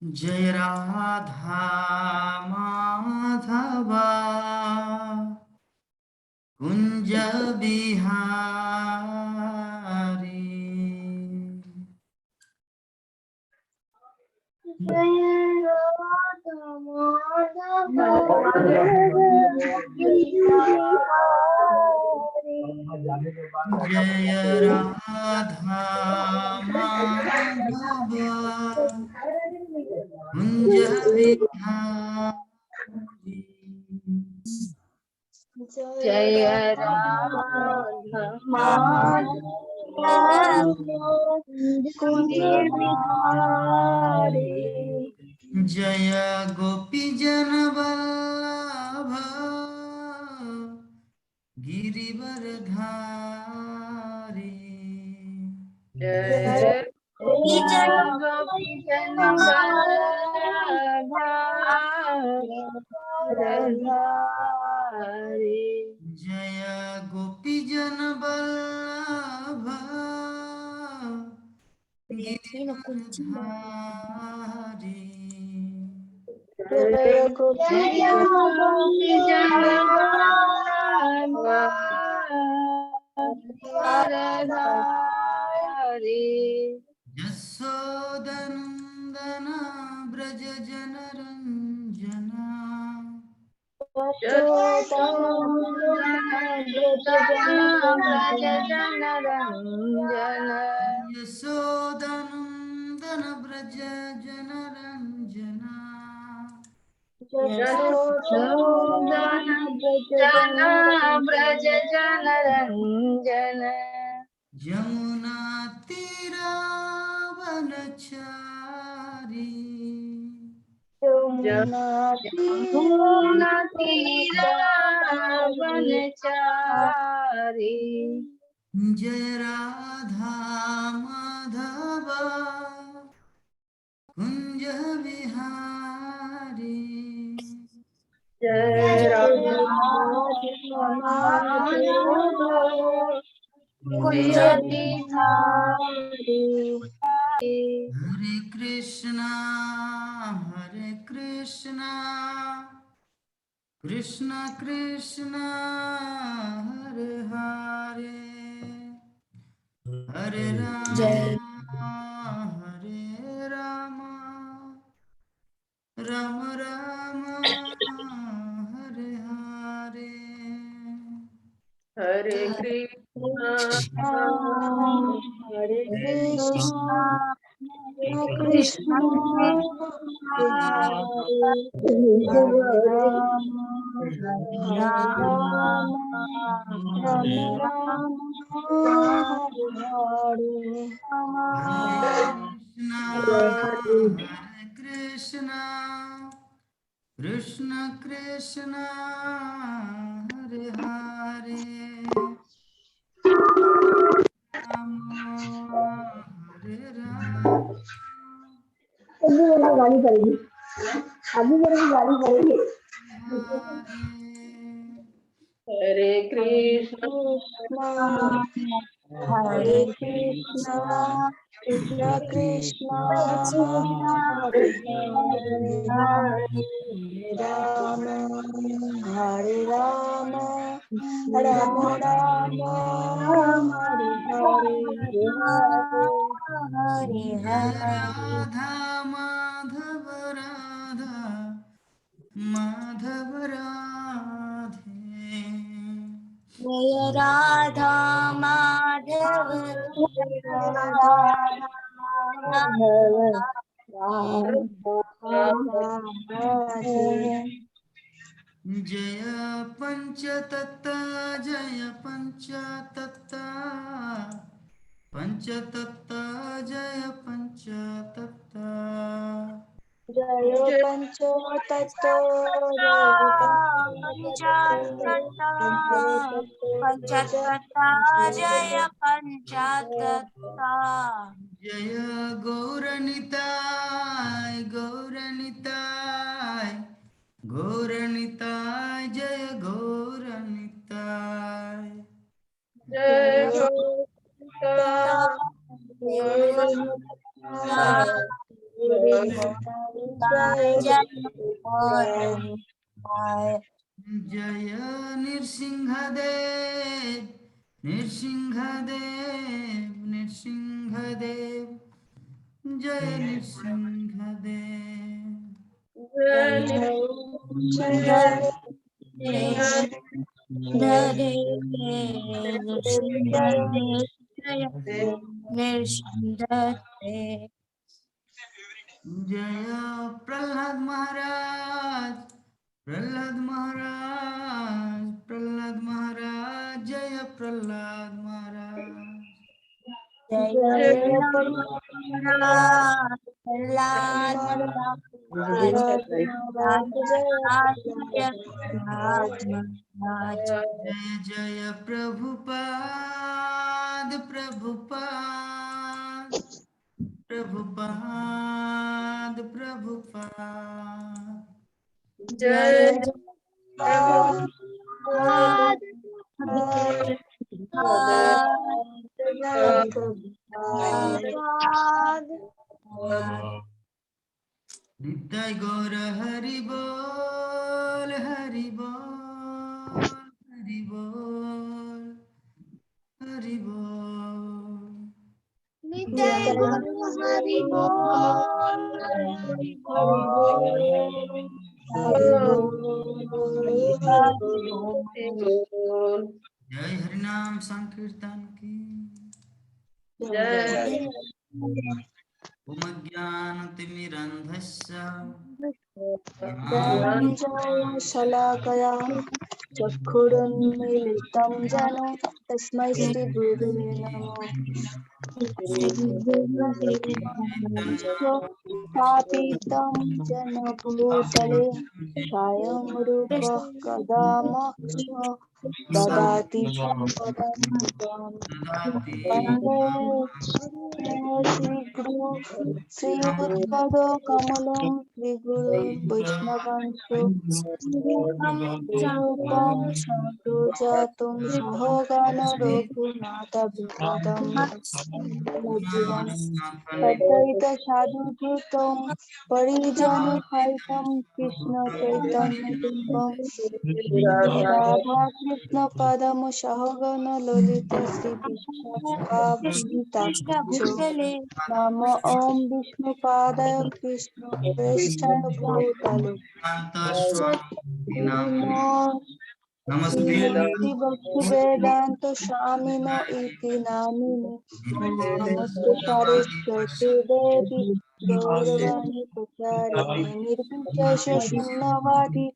जय राधा माधवा कुंज बिहारी जय राधा माधव जय राधा माधव कुंज बिहारी जय राधा माधव कुंज बिहारी जय गोपी जन वल्लभ गिरिवरधारी जय गोपी जन वल्लभारी जय गोपी जन वल्लभ गिरिवरधारी जय गोपी जन वल्लभारी यशोदनंदन ब्रज जन रंजना यशोदनंदन ब्रज जन रंजना ब्रज जन रंजन यमुना तीरावनचारी यमुना तीरावनचारी जय राधा माधव कुंज बिहारी जय राधा माधव कुंज बिहारी हरे कृष्णा कृष्ण कृष्ण हरे हरे हरे राम राम राम हरे हरे हरे कृष्णा हरे कृष्णा कृष्ण हरे राम राम राम हरे हरे हरे कृष्णा कृष्ण कृष्ण हरे हरे राम हरे राम अभी मेरे को गाली पड़ेगी। अभी मेरे को गाली पड़ेगी। हरे कृष्ण हरे कृष्ण कृष्ण कृष्ण हरे राम हरे राम राम राम हरे जय राधा माधव राधा माधव राधे जय राधा माधव जय पंचतत्ता जय पंचतत्ता पंचतत्ता जय पंचतत्ता जय पंचतत्तो पंचतत्ता जय पंचतत्ता जय गौरनिताय गौरनिताय गौरनिताय जय गौरनिताय जय जय नृसिंहदेव नृसिंहदेव नृसिंहदेव जय नृसिंहदेव जय प्रहलाद महाराज प्रहलाद महाराज प्रहलाद महाराज जय प्रहलाद महाराज जय जय प्रभुपाद प्रभुपाद प्रभुपाद प्रभुपाद नित्य गौर हरि बोल हरि बोल हरि बोल हरि बोल जय हरिनाम संकीर्तन की ओम ज्ञानतिमिरन्धस्य शलाकया चक्षुरुन्मीलितं येन तस्मै श्री गुरुवे नमः। स्थापितं येन भूतले स्वयं रूपः कदा मोक्षं ददाति सम्पदं वन्दे श्रीगुरु श्रीयुतपदो कमलं श्रीगुरु वैष्णवंश रूपं जातं सहोगण रघुनाथाभिमतं तद्वैत साधुभूतं परिजनसहितं कृष्ण चैतन्य देवं राधा कृष्ण पदम सहोगण ललित श्री विशाखान्वितांश्च नमो ओं विष्णुपादाय कृष्ण प्रेष्ठाय भूतले नमस्ते श्रीमती भक्तिवेदांत स्वामिनो इति नामिने नमस्ते सरस्वती देवी गौरवाणी प्रचारिणे निर्विशेष शून्यवादी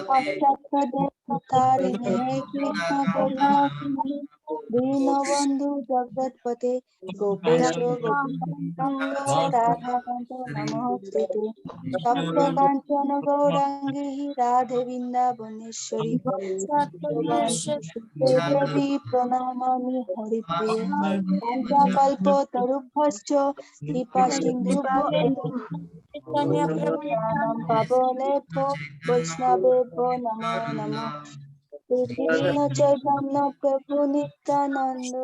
पाश्चात्यदेशतारिणे कृष्ण करुणा सिंधु दीनबंधु जगत्पते गोपेश गोपिकान्त राधाकान्त नमोस्तुते तप्तकाञ्चन गौराङ्गी राधे वृन्दावनेश्वरी देवी प्रणमामि हरिप्रिये पञ्चकल्पतरुभ्यश्च कृपासिन्धुभ्यो ज्ञानं पावनेभ्यो वैष्णवेभ्यो नमो नमः। श्रीकृष्ण चैतन्य प्रभु नित्यानंद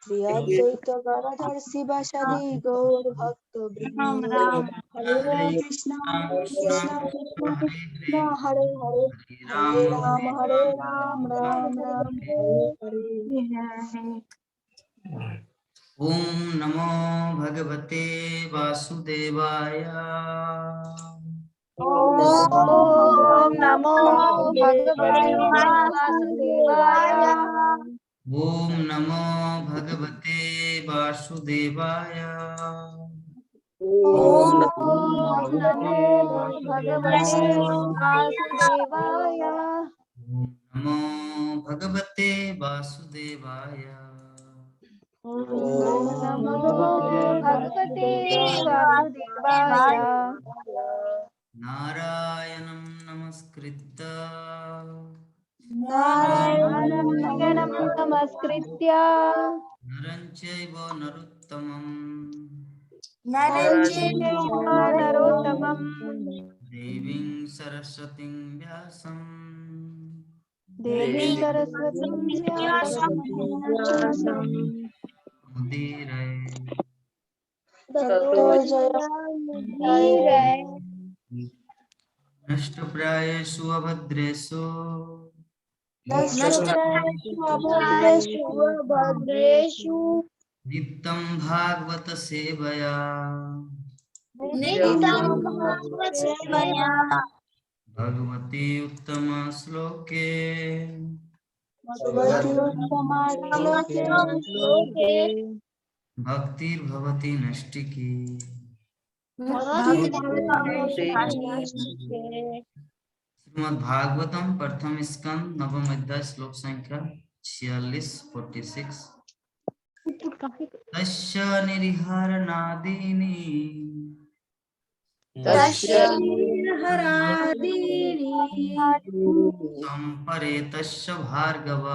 श्री अद्वैत गदाधर शिवासादि गौर भक्त वृंद हरे कृष्ण कृष्ण कृष्ण हरे हरे हरे राम राम राम हरे हरे। ओम नमो भगवते वासुदेवाय ओम नमो भगवते वासुदेवाय। ओम नमो भगवते वासुदेवाय ओम नमो भगवते वासुदेवाय। ओम नमो भगवते वासुदेवाय ओम नमो भगवते वासुदेवाय। नारायणं नमस्कृत्य नारायणं नमस्कृत्य नरं चैव नरोत्तमं देवीं सरस्वतीं व्यासं देवीं सरस्वतीं व्यासं मुदीरये ततो जयं नष्टप्रायेषु अभद्रेषु भद्रेषु नित्यं भागवत सेवया भगवती उत्तम श्लोके भक्तिर्भवति नष्टिकी। श्रीमद् भागवतम प्रथम स्कंद नवम अध्याय श्लोक संख्या 46-46। तस्य निरिहरणादीनि संपरेतस्य भार्गव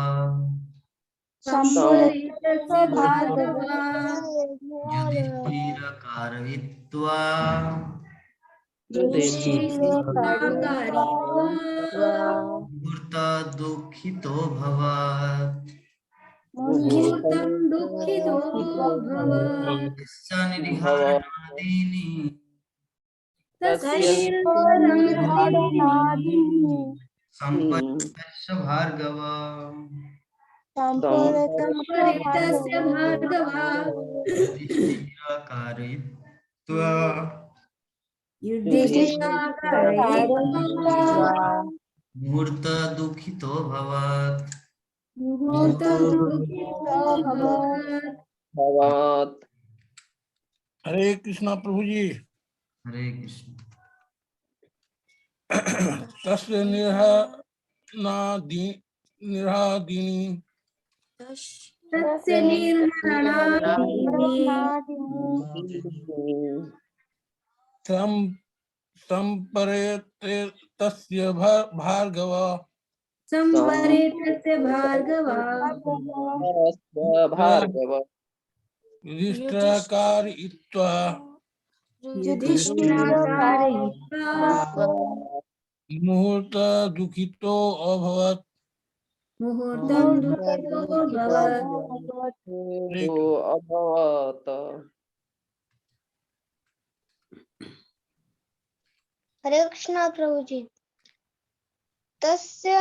युधिष्ठिरकारयित्वा मुहूर्त दुःखितो भवत्। तस्य निरिहरणादीनि संपरेतस्य भार्गव युधिष्ठिरकारयित्वा मुहूर्त दुःखितो भवत्। हरे कृष्णा प्रभु जी। हरे कृष्ण। तस्य निर्हादीनि संपरेते तस्य भार्गव युधिष्ठिरकारयित्वा मुहूर्त दुःखितो अभवत्। हरे कृष्णा प्रभु जी। तस्य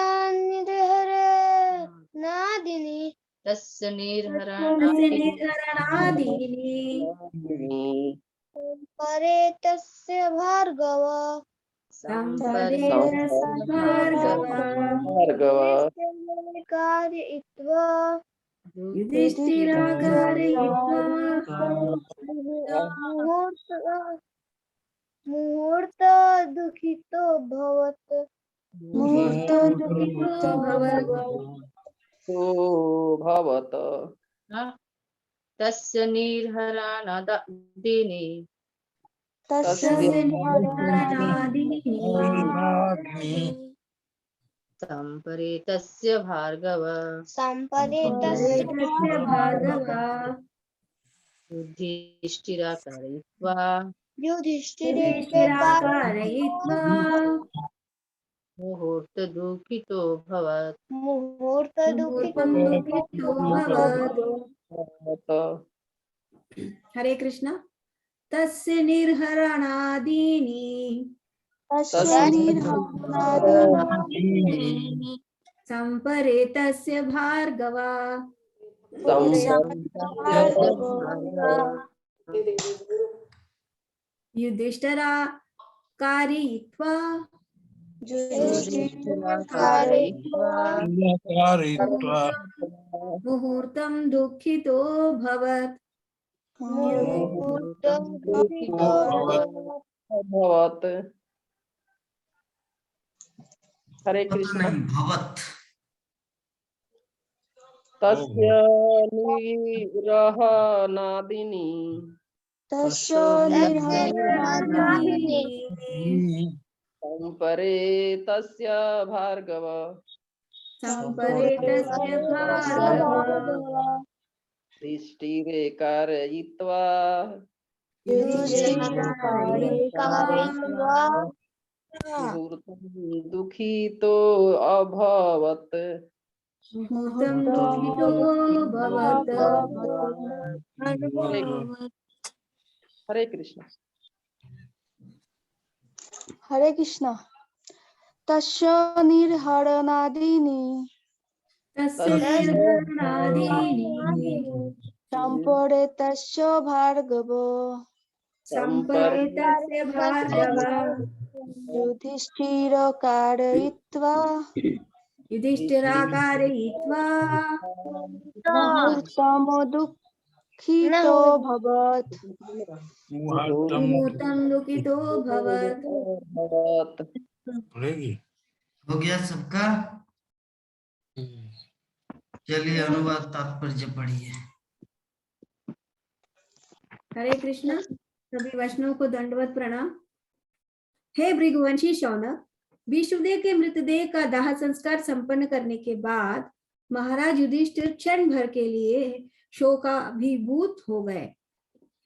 निरहरणादीनि संपरेतस्य भार्गव कारयित्वा मुहूर्त दुःखितो भवत्। तस्य निर्हरणादीनि संपरेतस्य भार्गव युधिष्ठिरकारयित्वा मुहूर्त दुःखितो भवत्। हरे कृष्णा। तस्य निर्हरणादीनि संपरेतस्य भार्गव युधिष्ठिरकारयित्वा मुहूर्तं दुःखितो भवत्। हरे कृष्णा। भवत् तस्य निरहणादीनि संपरेतस्य भार्गव युधिष्ठिरकारयित्वा मुहूर्तं दुःखितो अभवत्। हरे कृष्णा। हरे कृष्णा। तस्य निर्हरणादीनि तस्य निर्हरणादीनि सम्परेतस्य भार्गव सम्परेतस्य भार्गव युधिष्ठिरकारयित्वा युधिष्ठिराकारयित्वा मुहूर्तमुदुःखितोऽभवत्। मुहूर्तम मुहूर्तं दुःखितो भवत्। पड़ेगी। हो गया सबका? चलिए अनुवाद तात्पर्य पढ़िए। हरे कृष्णा। सभी वैष्णव को दंडवत प्रणाम। हे भृगुवंशी शौनक, विष्णुदेव के मृतदेह का दाह संस्कार संपन्न करने के बाद महाराज युधिष्ठिर क्षण भर के लिए शोकाभिभूत हो गए।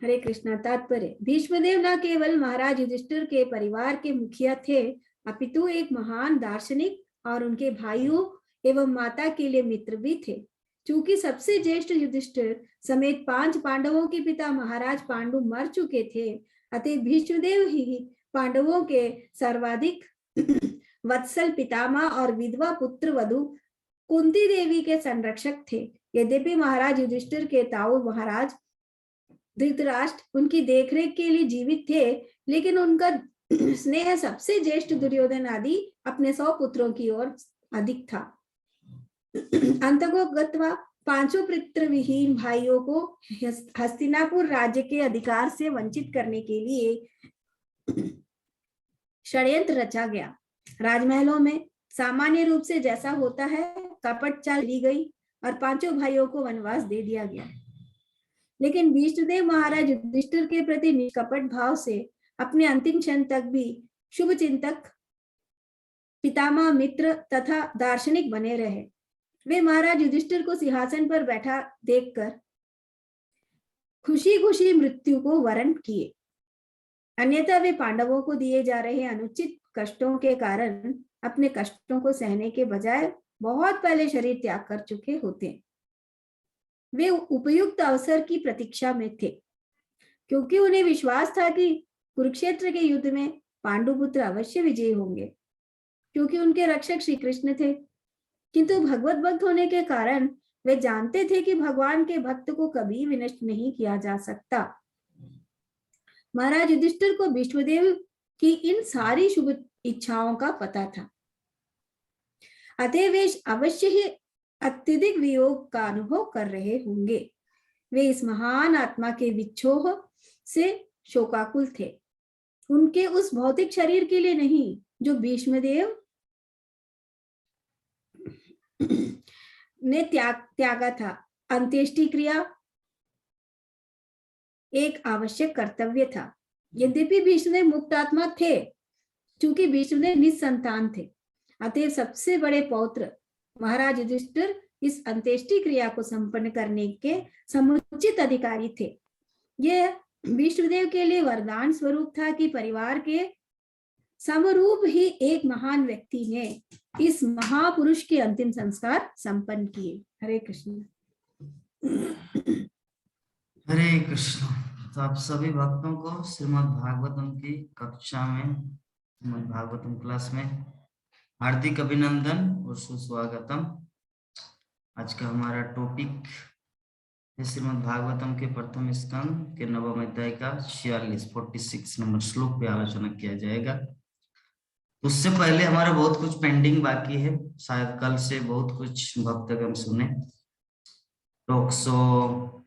हरे कृष्णा। तात्पर्य, भीष्मदेव न केवल महाराज युधिष्ठिर के परिवार के मुखिया थे, अपितु एक महान दार्शनिक और उनके भाइयों एवं माता के लिए मित्र भी थे। चूंकि सबसे ज्येष्ठ युधिष्ठिर समेत 5 पांडवों के पिता महाराज पांडु मर चुके थे, अतः भीष्मदेव ही पांडवों के सर्वाधिक वत्सल पितामह और विधवा पुत्र वधु कुंती देवी के संरक्षक थे। यद्यपि महाराज युधिष्ठिर के ताऊ महाराज धृतराष्ट्र उनकी देखरेख के लिए जीवित थे, लेकिन उनका स्नेह सबसे ज्येष्ठ दुर्योधन आदि अपने 100 पुत्रों की ओर अधिक था। अंततः 5 पुत्र विहीन भाइयों को हस्तिनापुर राज्य के अधिकार से वंचित करने के लिए षड्यंत्र रचा गया। राजमहलों में सामान्य रूप से जैसा होता है, कपट चाल ली गई और 5 भाइयों को वनवास दे दिया गया। लेकिन भीष्मदेव महाराज युधिष्ठिर के प्रति निष्कपट भाव से अपने अंतिम क्षण तक भी शुभ चिंतक, पितामह, मित्र तथा दार्शनिक बने रहे। वे महाराज युधिष्ठिर को सिंहासन पर बैठा देखकर खुशी खुशी मृत्यु को वरण किए। अन्यथा वे पांडवों को दिए जा रहे अनुचित कष्टों के कारण अपने कष्टों को सहने के बजाय बहुत पहले शरीर त्याग कर चुके होते। वे उपयुक्त अवसर की प्रतीक्षा में थे, क्योंकि उन्हें विश्वास था कि कुरुक्षेत्र के युद्ध में पांडुपुत्र अवश्य विजयी होंगे, क्योंकि उनके रक्षक श्री कृष्ण थे। किंतु भगवत भक्त होने के कारण वे जानते थे कि भगवान के भक्त को कभी विनष्ट नहीं किया जा सकता। महाराज युधिष्ठिर को भीष्मदेव की इन सारी शुभ इच्छाओं का पता था, अतः वे अवश्य ही अत्यधिक वियोग का अनुभव कर रहे होंगे। वे इस महान आत्मा के विच्छोह से शोकाकुल थे, उनके उस भौतिक शरीर के लिए नहीं जो भीष्मदेव ने त्यागा था। अंत्येष्टि क्रिया एक आवश्यक कर्तव्य था। यद्यपि भीष्मदेव मुक्त आत्मा थे, चूंकि भीष्मदेव निसंतान थे, अतः सबसे बड़े पौत्र महाराज युधिष्ठिर इस अंत्येष्टि क्रिया को संपन्न करने के समुचित अधिकारी थे। यह भीष्मदेव के लिए वरदान स्वरूप था कि परिवार के समरूप ही एक महान व्यक्ति ने इस महापुरुष के अंतिम संस्कार संपन्न किए। हरे कृष्ण। हरे कृष्ण। तो आप सभी भक्तों को श्रीमद् भागवतम की कक्षा में, श्रीमद् भागवतम क्लास में हार्दिक अभिनंदन और सुस्वागतम। आज का हमारा टॉपिक है श्रीमद् भागवतम के प्रथम स्कंद के 9वें अध्याय का 46 नंबर श्लोक पे आलोचना किया जाएगा। उससे पहले हमारा बहुत कुछ पेंडिंग बाकी है। शायद कल से बहुत कुछ भक्तगण सुने, टॉक शो,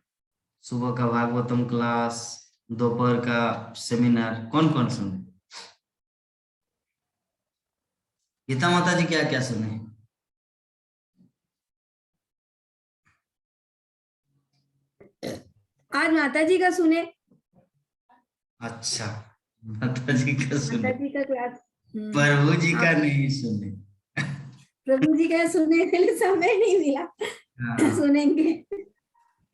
सुबह का भागवतम क्लास, दोपहर का सेमिनार, कौन कौन सुने? गीता माता जी क्या क्या सुने? आज माता जी का सुने। अच्छा, माता जी का सुने, माता जी का क्लास। प्रभु जी का नहीं सुने। प्रभु जी का सुनने के लिए समय नहीं मिला। हाँ। सुनेंगे।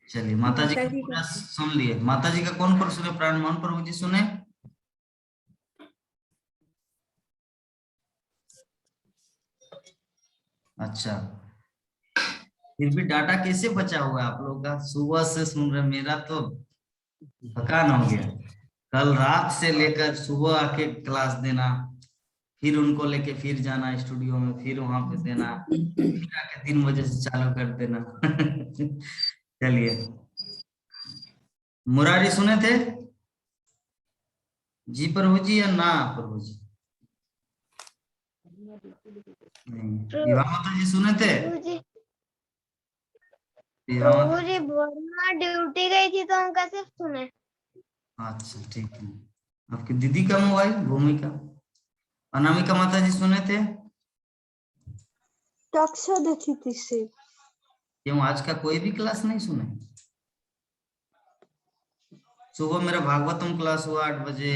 चलिए, माता जी का माता जी पूरा सुन लिए। माता जी का कौन कौन सुने? प्राण मोहन प्रभु जी सुने? अच्छा, फिर भी डाटा कैसे बचा हुआ है आप लोगों का? सुबह से सुन रहे, मेरा तो थकान हो गया। कल रात से लेकर सुबह आके क्लास देना, फिर उनको लेके फिर जाना स्टूडियो में, फिर वहां पे देना, फिर आके 3 बजे से चालू कर देना। चलिए, मुरारी सुने थे जी प्रभु जी या ना प्रभु जी? नहीं। विवाह माता जी सुने थे? विवाह माता जी बोलना ड्यूटी गई थी तो हम कैसे सुने? अच्छा ठीक है। आपकी दीदी का मोबाइल भूमिका, अनामिका माता जी सुने थे? कक्षा देखी थी से। क्यों आज का कोई भी क्लास नहीं सुने? सुबह मेरा भागवतम क्लास हुआ 8 बजे,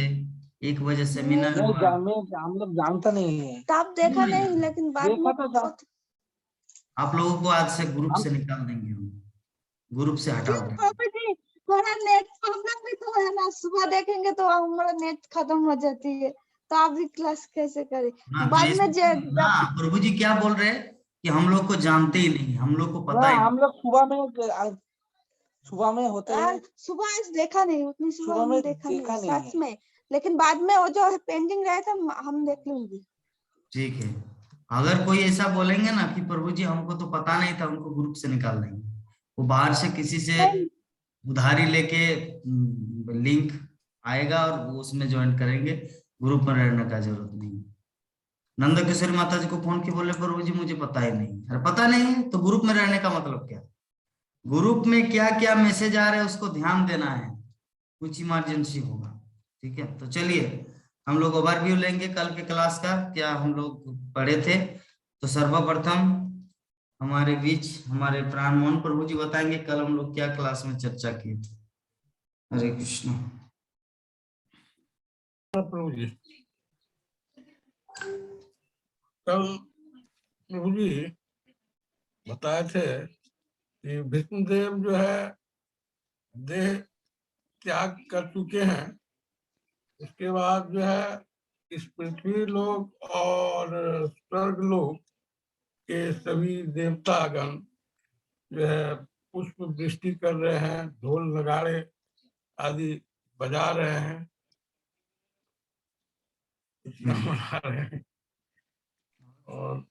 1 बजे सेमिनार नहीं, हुआ। हम लोग जानता नहीं है। तब देखा नहीं, लेकिन बाद देखा में तो जा- आप लोगों को आज से ग्रुप हम से निकाल देंगे हम, ग्रुप से हटा क्यों देंगे। पापा जी, थोड़ा नेट प्रॉब्लम भी तो है ना, सुबह देखेंगे तो हमारा नेट खत्म हो जाती है, तो आप भी क्लास कैसे करें? हाँ तो बाद में ना प्रभु जी क्या बोल रहे हैं कि हम लोग को जानते ही नहीं, हम लोग को पता ना, ही नहीं। हम लोग सुबह में होते हैं। सुबह आज देखा नहीं, उतनी सुबह सुबह में हमने देखा देखा नहीं नहीं सच है। में, लेकिन बाद में वो जो पेंडिंग रहे थे हम देख लूंगी। ठीक है, अगर कोई ऐसा बोलेंगे ना कि प्रभु जी हमको तो पता नहीं था, उनको ग्रुप से निकाल देंगे। वो बाहर से किसी से उधारी लेके लिंक आएगा और वो उसमें ज्वाइन करेंगे, ग्रुप में रहने का जरूरत नहीं। नंद किशोरी माता जी को फोन के बोले प्रभु जी मुझे पता ही नहीं। अरे पता नहीं है तो ग्रुप में रहने का मतलब क्या? ग्रुप में क्या क्या मैसेज आ रहे हैं उसको ध्यान देना है, कुछ इमरजेंसी होगा। ठीक है, तो चलिए हम लोग ओवरव्यू लेंगे कल के क्लास का, क्या हम लोग पढ़े थे। तो सर्वप्रथम हमारे बीच हमारे प्राण मोहन प्रभु जी बताएंगे कल हम लोग क्या क्लास में चर्चा किए थे। हरे कृष्ण। प्रभु जी, कल प्रभु जी बताए थे कि विष्णुदेव जो है देह त्याग कर चुके हैं। उसके बाद जो है इस पृथ्वी लोक और स्वर्ग लोक के सभी देवतागण जो है पुष्प वृष्टि कर रहे हैं, ढोल नगाड़े आदि बजा रहे हैं, उत्सव मना रहे हैं। और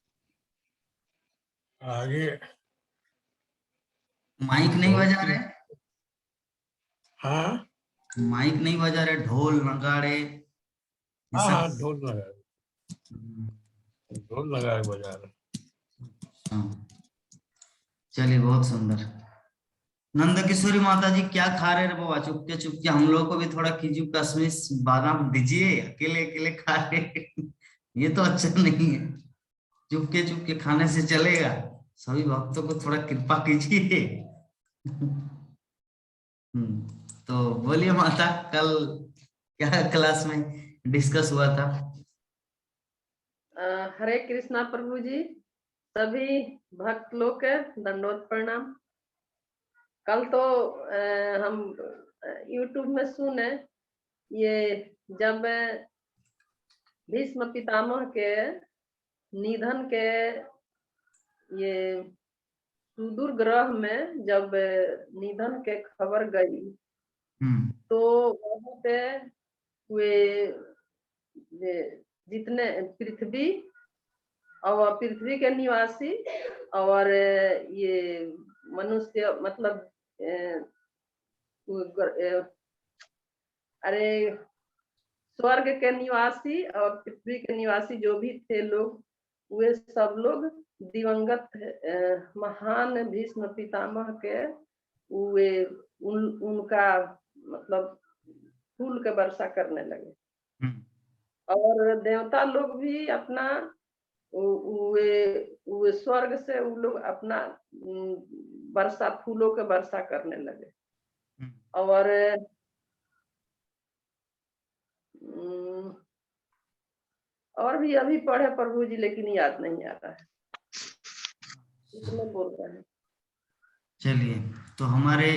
आगे माइक नहीं बजा रहे? हाँ माइक नहीं बजा रहे, ढोल नगाड़े ये हाँ सब। हाँ, ढोल लगाए बजा रहे। हाँ, चलिए बहुत सुंदर। नंद किशोरी माता जी क्या खा रहे रे बाबा? चुपके चुपके हम लोग को भी थोड़ा खिजू कशमिश बादाम दीजिए, अकेले अकेले खा रहे। ये तो अच्छा नहीं है, चुपके चुपके खाने से चलेगा? सभी भक्तों को थोड़ा कृपा कीजिए। तो बोलिए माता, कल क्या क्लास में डिस्कस हुआ था? हरे कृष्णा प्रभु जी, सभी भक्त लोग के दंडोत प्रणाम। कल तो हम YouTube में सुने, ये जब भीष्म पितामह के निधन के ये सुदूर ग्रह में जब निधन के खबर गई, तो वहां पे वे जितने पृथ्वी और पृथ्वी के निवासी और ये मनुष्य मतलब अरे स्वर्ग के निवासी और पृथ्वी के निवासी जो भी थे लोग, वे सब लोग दिवंगत महान भीष्म पितामह के वे उनका मतलब फूल के वर्षा करने लगे। और देवता लोग भी अपना वे स्वर्ग से वो लोग अपना वर्षा, फूलों के वर्षा करने लगे। और भी अभी पढ़े प्रभु जी, लेकिन याद नहीं आ रहा है, इसमें बोल रहे हैं। चलिए, तो हमारे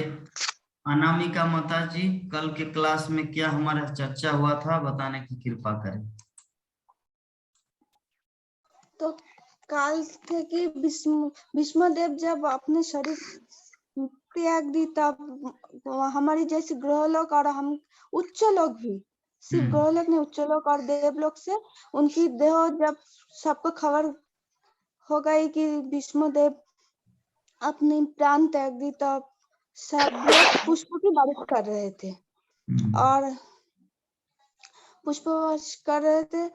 अनामिका माता जी कल के क्लास में क्या हमारा चर्चा हुआ था बताने की कृपा करें। तो काल थे कि भीष्मदेव जब अपने शरीर त्याग दी तब हमारी जैसे ग्रहलोक और हम उच्च लोक भी, सिर्फ ग्रहलोक नहीं, उच्च लोक और देवलोक से उनकी देह जब सबको खबर हो गई कि भीष्मदेव अपनी प्राण त्याग दी, तब सब लोग पुष्प की बारिश कर रहे थे और पुष्प वर्ष कर रहे थे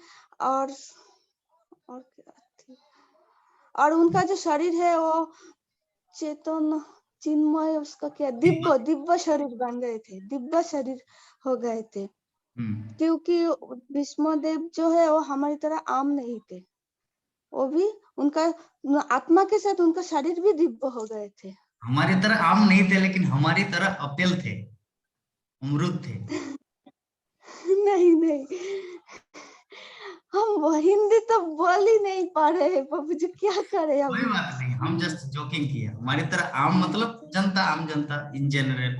और क्या थी, और उनका जो शरीर है वो चेतन चिन्मय, उसका क्या दिव्य दिव्य शरीर बन गए थे, दिव्य शरीर हो गए थे। क्योंकि भीष्मदेव जो है वो हमारी तरह आम नहीं थे, वो भी उनका आत्मा के साथ उनका शरीर भी दिव्य हो गए थे। हमारी तरह आम नहीं थे, लेकिन हमारी तरह अपेल थे, अमरूद थे। नहीं नहीं, हम वो हिंदी तो बोल ही नहीं पा रहे हैं बाबू जी, क्या करें कोई अभी। बात नहीं, हम जस्ट जोकिंग किए। हमारी तरह आम मतलब जनता, आम जनता इन जनरल।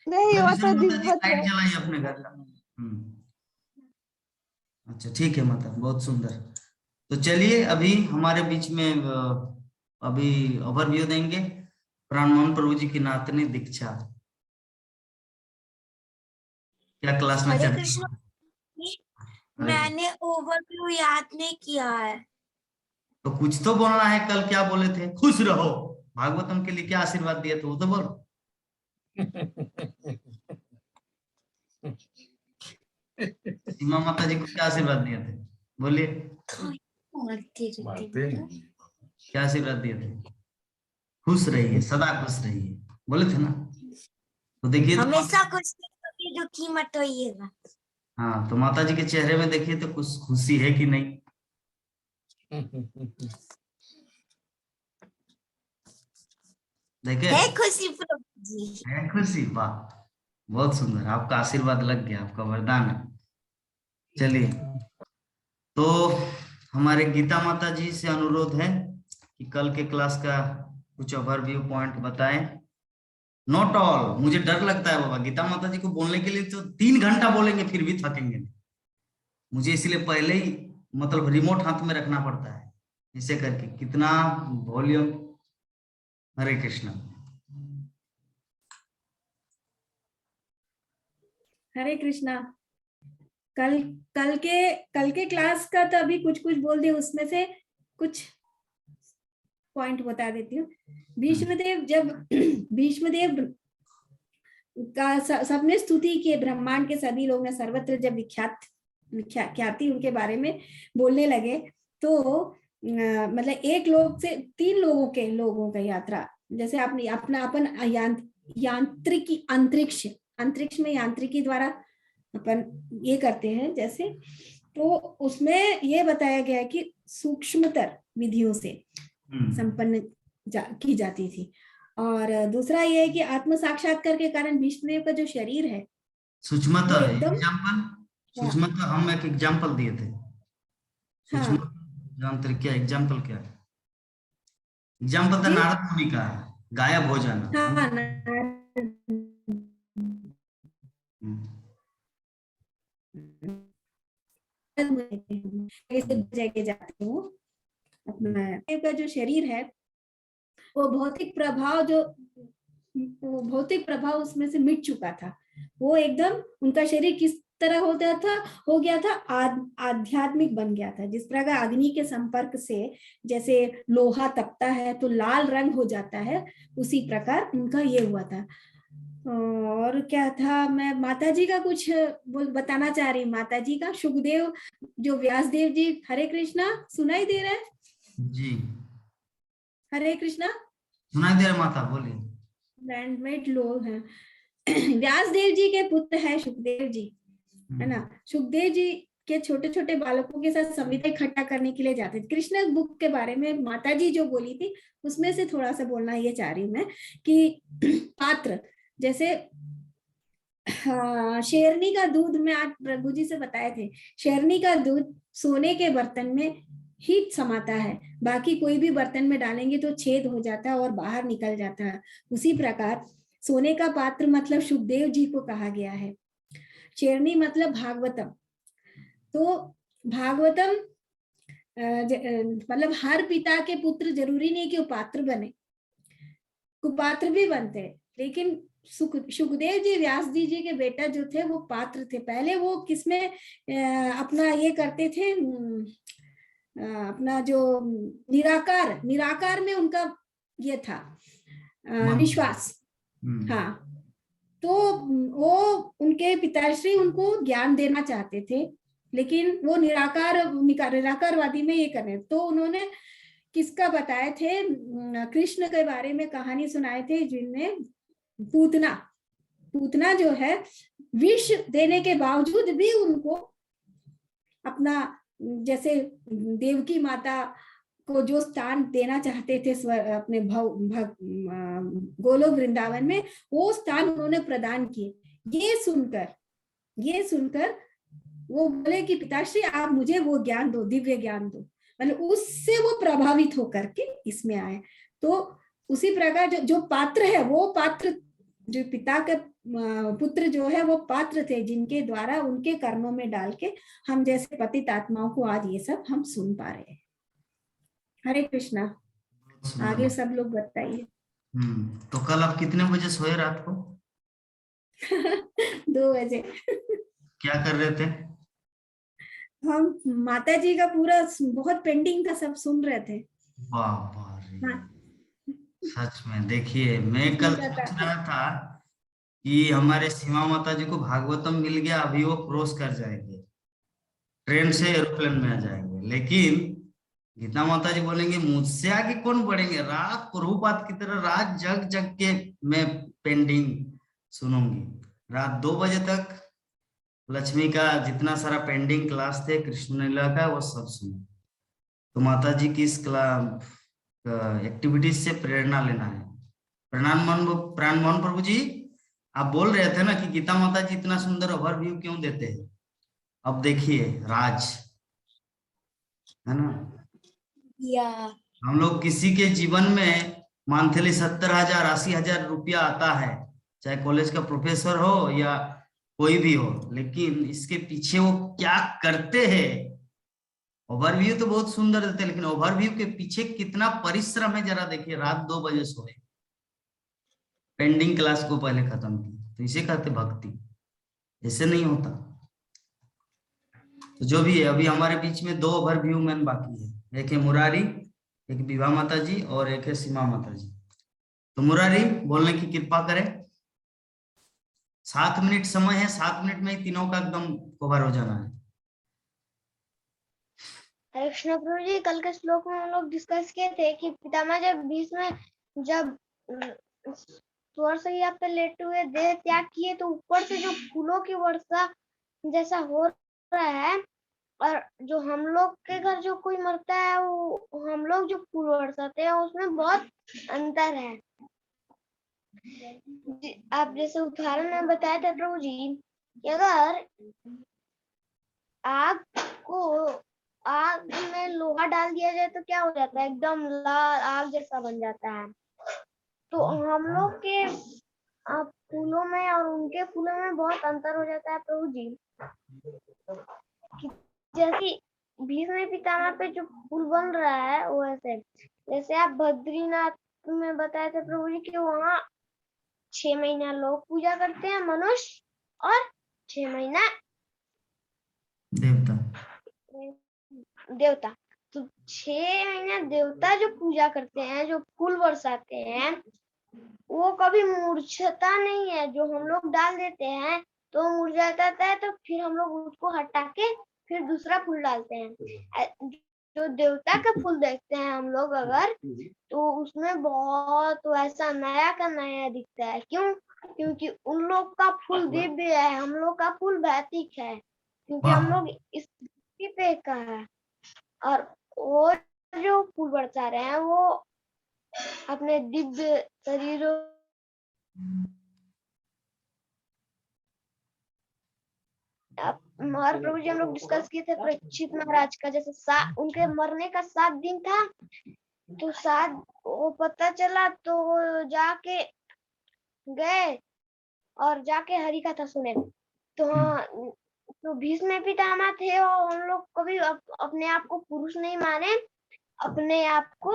नहीं, वो तो माता जी दिव्य थे। लाइट जलाई अपने घर का। अच्छा ठीक है माता, बहुत सुंदर। तो चलिए अभी हमारे बीच में अभी ओवरव्यू देंगे प्राणमोहन प्रभु जी की नातनी दीक्षा। क्या क्लास में हरे चल कृष्ण, अरे, मैंने ओवरव्यू याद नहीं किया है। तो कुछ तो बोलना है। कल क्या बोले थे? खुश रहो। भागवतम के लिए क्या आशीर्वाद दिए थे वो तो बोलो। सीमा माता जी को क्या आशीर्वाद दिए थे? बोलिए, क्या आशीर्वाद दिए थे? खुश रहिए, सदा खुश रहिए, बोले थे ना। तो देखिए तो हमेशा खुश रहिए, दुखी मत होइएगा। हाँ, तो माता जी के चेहरे में देखिए तो कुछ खुशी है कि नहीं? देखे है खुशी प्रभु जी। है खुशी, वाह बहुत सुंदर, आपका आशीर्वाद लग गया, आपका वरदान है। चलिए, तो हमारे गीता माता जी से अनुरोध है कि कल के क्लास का कुछ ओवरव्यू पॉइंट बताएं। नॉट ऑल, मुझे डर लगता है बाबा, गीता माता जी को बोलने के लिए तो 3 घंटा बोलेंगे फिर भी थकेंगे नहीं। मुझे इसलिए पहले ही मतलब रिमोट हाथ में रखना पड़ता है, ऐसे करके कितना वॉल्यूम। हरे कृष्णा। हरे कृष्णा। कल कल के क्लास का तो अभी कुछ कुछ बोल दिया, उसमें से कुछ पॉइंट बता देती हूँ। भीष्मदेव जब भीष्मदेव का सबने स्तुति किए, ब्रह्मांड के सभी लोग ने सर्वत्र जब ख्याति उनके बारे में बोलने लगे, तो मतलब एक लोग से 3 लोगों का यात्रा, जैसे आपने अपना अपन यांत्रिकी अंतरिक्ष में यांत्रिकी द्वारा अपन ये करते हैं जैसे, तो उसमें ये बताया गया कि सूक्ष्मतर विधियों से संपन्न की जाती थी। और दूसरा ये है कि आत्म साक्षात्कार के कारण भीष्मदेव का जो शरीर है सूक्ष्मता एकदम, सूक्ष्मता हम एक एग्जांपल दिए थे। हाँ सूक्ष्म क्या एग्जांपल क्या है? एग्जांपल तो नारद मुनि का है, गायब हो जाना। हाँ जगह जाती हूँ, अपना का जो शरीर है वो भौतिक प्रभाव उसमें से मिट चुका था। वो एकदम उनका शरीर किस तरह हो गया था, आध्यात्मिक बन गया था। जिस प्रकार अग्नि के संपर्क से जैसे लोहा तपता है तो लाल रंग हो जाता है, उसी प्रकार उनका ये हुआ था। और क्या था, मैं माता जी का कुछ बताना चाह रही हूँ। माता जी का सुखदेव जो व्यासदेव जी, हरे कृष्णा, सुनाई दे रहा है जी? हरे कृष्णा सुनाई दे रहा माता, बोलिए। बैंडमेट लोग हैं। व्यासदेव जी के पुत्र है सुखदेव जी, है ना। सुखदेव जी के छोटे छोटे बालकों के साथ संविदा इकट्ठा करने के लिए जाते थे। कृष्ण बुक के बारे में माता जी जो बोली थी उसमें से थोड़ा सा बोलना ये चाह रही हूँ मैं कि पात्र जैसे शेरनी का दूध, मैं आज प्रभु जी से बताए थे, शेरनी का दूध सोने के बर्तन में ही समाता है, बाकी कोई भी बर्तन में डालेंगे तो छेद हो जाता है और बाहर निकल जाता है। उसी प्रकार सोने का पात्र मतलब सुखदेव जी को कहा गया है। शेरनी मतलब भागवतम। तो भागवतम मतलब हर पिता के पुत्र जरूरी नहीं कि वो पात्र बने, कुपात्र भी बनते, लेकिन सुखदेव जी व्यास जी के बेटा जो थे वो पात्र थे। पहले वो किसमें अपना ये करते थे, अपना जो निराकार में उनका ये था विश्वास। हाँ, तो वो उनके पिताश्री उनको ज्ञान देना चाहते थे, लेकिन वो निराकारवादी में ये कर रहे, तो उन्होंने किसका बताए थे, कृष्ण के बारे में कहानी सुनाए थे, जिनमें पूतना जो है विष देने के बावजूद भी उनको अपना, जैसे देवकी माता को जो स्थान देना चाहते थे अपने गोलोक वृंदावन में, वो स्थान उन्होंने प्रदान किए। ये सुनकर वो बोले कि पिताश्री आप मुझे वो ज्ञान दो, दिव्य ज्ञान दो। मतलब उससे वो प्रभावित होकर के इसमें आए। तो उसी प्रकार जो पात्र है, वो पात्र जो पिता के पुत्र जो है वो पात्र थे, जिनके द्वारा उनके कर्मों में डाल के हम जैसे पतित आत्माओं को आज ये सब हम सुन पा रहे हैं। हरे कृष्णा। आगे सब लोग बताइए। तो कल आप कितने बजे सोए रात को? 2 बजे। क्या कर रहे थे? हम माता जी का पूरा बहुत पेंडिंग था, सब सुन रहे थे। वाह हाँ। सच में देखिए, मैं कल सोच रहा था कि हमारे सीमा माता जी को भागवतम मिल गया, अभी वो क्रॉस कर जाएंगे, ट्रेन से एरोप्लेन में आ जाएंगे, लेकिन गीता माता जी बोलेंगे मुझसे आगे कौन बढ़ेंगे। रात प्रभुपाद की तरह रात जग जग के मैं पेंडिंग सुनूंगी। रात 2 बजे तक लक्ष्मी का जितना सारा पेंडिंग क्लास थे कृष्ण लीला का, वो सब सुने। तो माता जी की इस एक्टिविटीज से प्रेरणा लेना है। प्राण मोहन प्रभु जी, आप बोल रहे थे ना कि गीता माता जी इतना सुंदर ओवरव्यू क्यों देते हैं। अब देखिए राज है ना, हम लोग किसी के जीवन में मंथली 70,000 80,000 रुपया आता है, चाहे कॉलेज का प्रोफेसर हो या कोई भी हो, लेकिन इसके पीछे वो क्या करते हैं। ओवरव्यू तो बहुत सुंदर देते हैं, लेकिन ओवरव्यू के पीछे कितना परिश्रम है जरा देखिए। रात 2 बजे सोए, पेंडिंग क्लास को पहले खत्म की, तो इसे कहते भक्ति। ऐसे नहीं होता। तो जो भी है, अभी हमारे बीच में 2 ओवरव्यू मैन बाकी है, एक है मुरारी, एक विभा माता जी और एक है सीमा माता जी। तो मुरारी बोलने की कृपा करें। 7 मिनट समय है, 7 मिनट में ही तीनों का एकदम कवर हो जाना है। हरे कृष्ण प्रभु जी, कल के श्लोक में हम लोग डिस्कस किए थे कि पितामह जब बीच में जब स्वर से यहाँ पे लेटे हुए देह त्याग किए, तो ऊपर से जो फूलों की वर्षा जैसा हो रहा है, और जो हम लोग के घर जो कोई मरता है वो हम लोग जो फूल बरसाते हैं उसमें बहुत अंतर है। आप जैसे उदाहरण में बताए थे प्रभु जी कि अगर आग में लोहा डाल दिया जाए तो क्या हो जाता है, एकदम लाल आग जैसा बन जाता है। तो हम लोग के फूलों में और उनके फूलों में बहुत अंतर हो जाता है प्रभु जी। जैसे भीष्म पितामह पे जो फूल बन रहा है वो ऐसे, जैसे आप बद्रीनाथ में बताए थे प्रभु जी कि वहाँ 6 महीना लोग पूजा करते हैं मनुष्य, और 6 महीना देवता। तो 6 महीना देवता जो पूजा करते हैं, जो फूल बरसाते हैं, वो कभी मूर्छता नहीं है। जो हम लोग डाल देते हैं तो मुरझा जाता है, तो फिर हम लोग उसको हटा के फिर दूसरा फूल डालते हैं। जो देवता का फूल देखते हैं हम लोग अगर, तो उसमें बहुत वैसा नया का नया दिखता है। क्यों? क्योंकि उन लोग का फूल दिव्य है, हम लोग का फूल भौतिक है, क्योंकि हम लोग इस पे का है। और वो जो फूल बरसा रहे हैं वो अपने दिव्य शरीरों और प्रभु जी हम लोग डिस्कस किए थे परीक्षित महाराज का, जैसे उनके मरने का 7 दिन था, तो 7 वो पता चला तो वो जाके गए और जाके हरि कथा सुने। तो भीष्म पितामह थे, और हम लोग कभी अपने आप को पुरुष नहीं माने, अपने आप को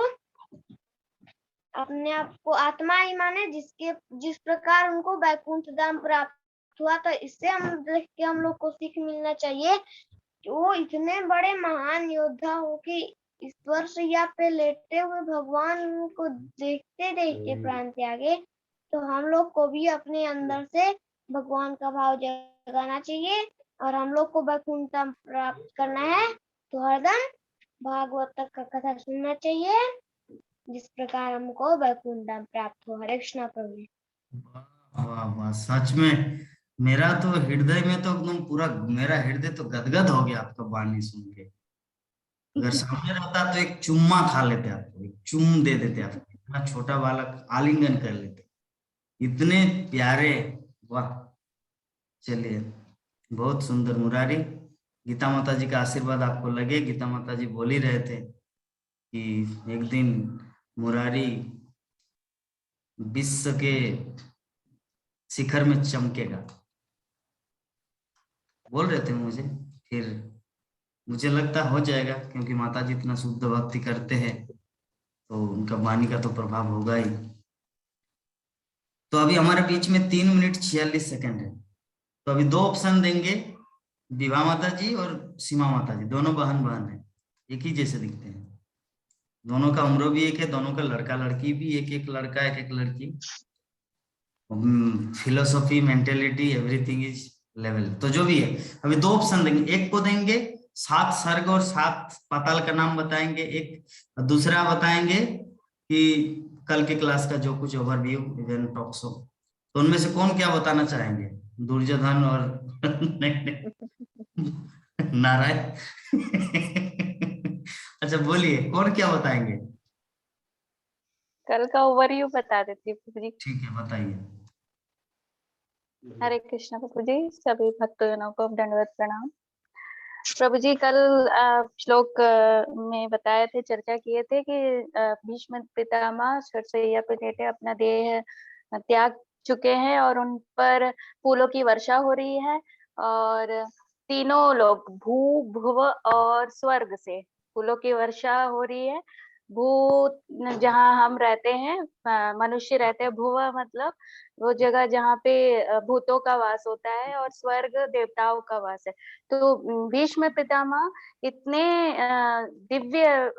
अपने आप को आत्मा ही माने, जिस प्रकार उनको वैकुंठ धाम प्राप्त हुआ। तो इससे हम देख के हम लोग को सीख मिलना चाहिए कि वो इतने बड़े महान योद्धा हो कि ईश्वर सैया पे लेटे हुए भगवान को देखते देखते प्राण त्यागे। तो हम लोग को भी अपने अंदर से भगवान का भाव जगाना चाहिए और हम लोग को वैकुंठ धाम प्राप्त करना है तो हरदम भागवत का कथा सुनना चाहिए, जिस प्रकार हमको वैकुंठ धाम प्राप्त हो। हरे कृष्णा प्रभु। वाह वाह, सच में मेरा तो हृदय में तो एकदम पूरा, मेरा हृदय तो गदगद हो गया आपका वाणी सुन के। अगर सामने रहता तो एक चुम्मा खा लेते, आपको एक चुम दे देते, आपको इतना छोटा बालक आलिंगन कर लेते, इतने प्यारे। वाह, चलिए बहुत सुंदर। मुरारी, गीता माता जी का आशीर्वाद आपको लगे। गीता माता जी बोल ही रहे थे कि एक दिन मुरारी विश्व के शिखर में चमकेगा, बोल रहे थे मुझे। फिर मुझे लगता हो जाएगा, क्योंकि माता जी इतना शुद्ध भक्ति करते हैं तो उनका वाणी का तो प्रभाव होगा ही। तो अभी हमारे बीच में 3 मिनट 46 सेकंड है। तो अभी 2 ऑप्शन देंगे, विभा माता जी और सीमा माता जी, दोनों बहन बहन है, एक ही जैसे दिखते हैं, दोनों का उम्र भी एक है, दोनों का लड़का लड़की भी एक लड़का एक लड़की। Philosophy, mentality, everything is level. तो जो भी है, अभी 2 ऑप्शन देंगे। एक को देंगे 7 स्वर्ग और 7 पाताल का नाम बताएंगे, एक दूसरा बताएंगे कि कल के क्लास का जो कुछ ओवरव्यू इवेंट टॉक्स हो। तो उनमें से कौन क्या बताना चाहेंगे? दुर्योधन और नारायण। अच्छा बोलिए, कौन क्या बताएंगे? कल का ओवरव्यू बता देती हूँ प्रभु जी। ठीक है, बताइए। हरे कृष्णा प्रभु जी, सभी भक्तजनों को दंडवत प्रणाम। प्रभु जी कल श्लोक में बताए थे, चर्चा किए थे कि भीष्म पितामह शरशैया पे लेटे अपना देह त्याग चुके हैं और उन पर फूलों की वर्षा हो रही है, और तीनों लोग भू भुव और स्वर्ग से फूलों की वर्षा हो रही है। भू जहाँ हम रहते हैं, मनुष्य रहते हैं, भुव मतलब वो जगह जहाँ पे भूतों का वास होता है, और स्वर्ग देवताओं का वास है। तो भीष्म पितामह इतने दिव्य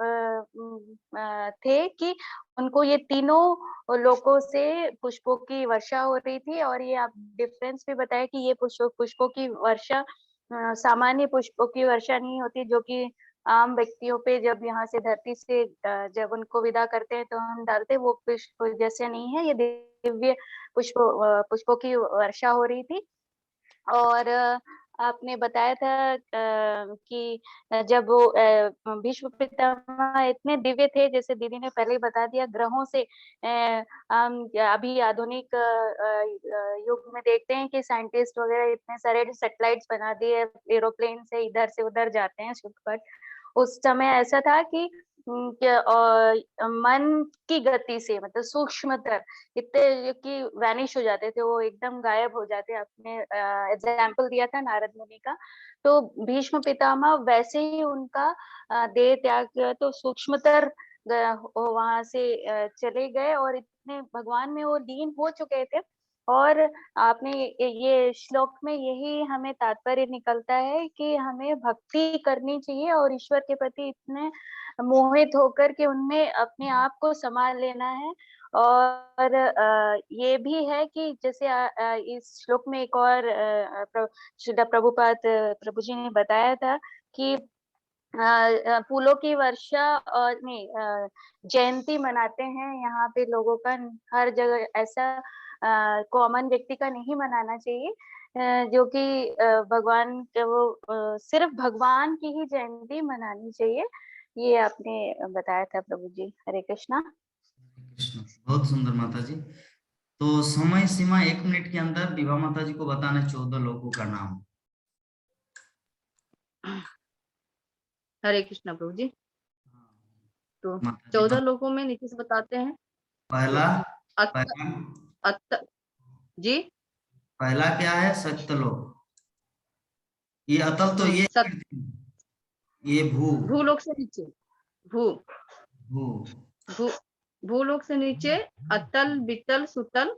थे कि उनको ये तीनों लोकों से पुष्पों की वर्षा हो रही थी। और ये आप डिफरेंस भी बताया कि ये पुष्पों की वर्षा सामान्य पुष्पों की वर्षा नहीं होती, जो कि आम व्यक्तियों पे जब यहाँ से धरती से जब उनको विदा करते हैं तो हम डालते हैं, वो पुष्प जैसे नहीं है, ये दिव्य पुष्पों की वर्षा हो रही थी। और आपने बताया था कि जब वो भीष्म पितामह इतने दिव्य थे, जैसे दीदी ने पहले ही बता दिया, ग्रहों से हम अभी आधुनिक युग में देखते हैं कि साइंटिस्ट वगैरह इतने सारे सैटेलाइट्स बना दिए, एरोप्लेन से इधर से उधर जाते हैं शॉर्टकट। उस समय ऐसा था कि मन की गति से, मतलब सूक्ष्मतर इतने कि वैनिश हो जाते थे, वो एकदम गायब हो जाते। आपने एग्जाम्पल दिया था नारद मुनि का, तो भीष्म पितामह वैसे ही उनका देह त्याग किया, तो सूक्ष्मतर वहां से चले गए और इतने भगवान में वो लीन हो चुके थे। और आपने ये श्लोक में यही हमें तात्पर्य निकलता है कि हमें भक्ति करनी चाहिए और ईश्वर के प्रति इतने मोहित होकर के उनमें अपने आप को संभाल लेना है। और ये भी है कि जैसे इस श्लोक में एक और श्रील प्रभुपाद प्रभु जी ने बताया था कि फूलों की वर्षा और नहीं जयंती मनाते हैं यहाँ पे लोगों का, हर जगह ऐसा कॉमन व्यक्ति का नहीं मनाना चाहिए, जो कि भगवान के वो सिर्फ भगवान की ही जयंती मनानी चाहिए। ये आपने बताया था प्रभु जी। हरे कृष्णा। बहुत सुंदर माता जी। तो समय सीमा 1 मिनट के अंदर विभा माता जी को बताना 14 लोगों का नाम। हरे कृष्णा प्रभु जी। तो 14 लोगों में नीचे से बताते हैं। पहला जी पहला क्या है? सत्यलोक। ये अतल तो ये भू भूलोक से नीचे भू भू भू भूलोक से नीचे अतल, बितल, सुतल